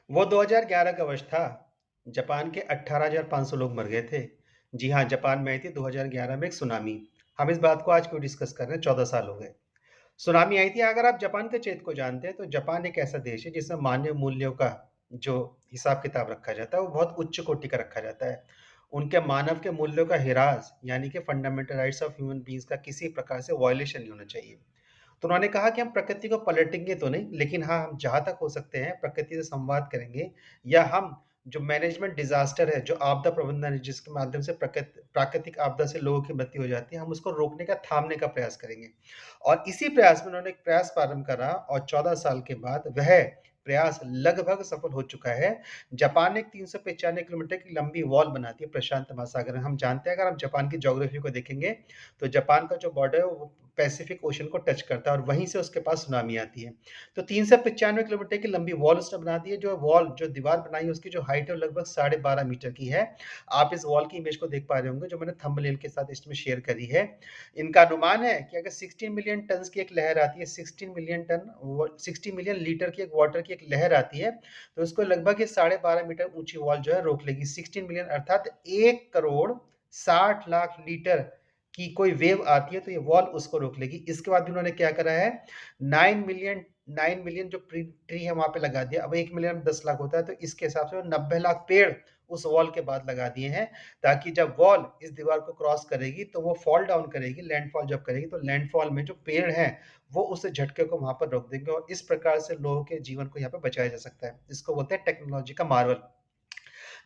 वो 2011 का वर्ष था। जापान के 18,500 लोग मर गए थे। जी हाँ, जापान में आई थी 2011 में एक सुनामी। हम इस बात को आज क्यों डिस्कस कर रहे हैं? 14 साल हो गए। सुनामी आई थी। अगर आप जापान के चेत को जानते हैं तो जापान एक ऐसा देश है जिसमें मानवीय मूल्यों का जो हिसाब किताब रखा जाता है वो बहुत उच्च कोटि का रखा जाता है। उनके मानव के मूल्यों का हिरास यानी कि fundamental rights of human beings का किसी प्रकार से वायलेशन नहीं होना चाहिए। तो उन्होंने कहा कि हम प्रकृति को पलटेंगे तो नहीं, लेकिन हाँ, हम जहाँ तक हो सकते हैं प्रकृति से संवाद करेंगे, या हम जो मैनेजमेंट डिज़ास्टर है, जो आपदा प्रबंधन है, जिसके माध्यम से प्राकृतिक आपदा से लोगों की मृत्यु हो जाती है, हम उसको रोकने का, थामने का प्रयास करेंगे। और इसी प्रयास में उन्होंने एक प्रयास प्रारंभ करा और 14 साल के बाद वह प्रयास लगभग सफल हो चुका है। जापान ने एक 395 किलोमीटर की लंबी वॉल बना दी है प्रशांत महासागर में। हम जानते हैं, अगर हम जापान की ज्योग्राफी को देखेंगे, तो जापान का जो बॉर्डर है वो पैसिफिक ओशन को टच करता है और वहीं से उसके पास सुनामी आती है। तो 395 किलोमीटर की लंबी वॉल उसने बना दी है। जो वॉल, जो दीवार बनाई है, उसकी जो हाइट है वो लगभग 12.5 मीटर की है। आप इस वॉल की इमेज को देख पा रहे होंगे जो मैंने थंबनेल के साथ इसमें शेयर करी है। इनका अनुमान है कि अगर 16 मिलियन टन की एक लहर आती है, 16 मिलियन टन, 60 मिलियन लीटर की एक वाटर की एक लहर आती है, तो उसको लगभग ये 12.5 मीटर ऊंची वॉल जो है रोक लेगी। 16 मिलियन अर्थात 1 करोड़ 60 लाख लीटर की कोई वेव आती है तो ये वॉल उसको रोक लेगी। इसके बाद भी उन्होंने क्या करा है, 9 मिलियन जो ट्री है वहां पे लगा दिया। अब 1 मिलियन 10 लाख होता है, तो इसके हिसाब से 90 लाख पेड़ उस वॉल के बाद लगा दिए हैं, ताकि जब वॉल इस दीवार को क्रॉस करेगी तो वो फॉल डाउन करेगी। लैंडफॉल जब करेगी तो लैंडफॉल में जो पेड़ हैं वो उस झटके को वहां पर रोक देंगे और इस प्रकार से लोगों के जीवन को यहाँ पे बचाया जा सकता है। इसको बोलते हैं टेक्नोलॉजी का मार्वल।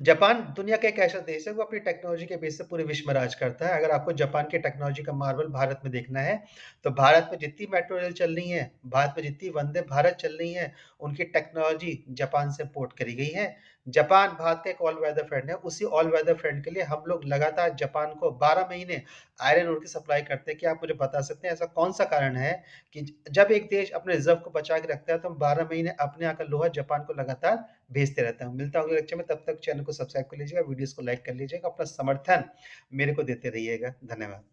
जापान दुनिया का एक ऐसा देश है वो अपनी टेक्नोलॉजी के बेस से पूरे विश्व में राज करता है। अगर आपको जापान की टेक्नोलॉजी का मार्वल भारत में देखना है, तो भारत में जितनी मेट्रो रेल चल रही है, भारत में जितनी वंदे भारत चल रही है, उनकी टेक्नोलॉजी जापान से इम्पोर्ट करी गई है। जापान भारत का एक ऑल वेदर फ्रेंड है। उसी ऑल वेदर फ्रेंड के लिए हम लोग लगातार जापान को 12 महीने आयरन ओर की सप्लाई करते हैं। क्या आप मुझे बता सकते हैं ऐसा कौन सा कारण है कि जब एक देश अपने रिजर्व को बचा के रखता है तो हम 12 महीने अपने यहाँ का लोहा जापान को लगातार भेजते रहता हूँ। मिलता हूँ अगले लेक्चर में, तब तक चैनल को सब्सक्राइब कर लीजिएगा, वीडियोस को लाइक कर लीजिएगा, अपना समर्थन मेरे को देते रहिएगा। धन्यवाद।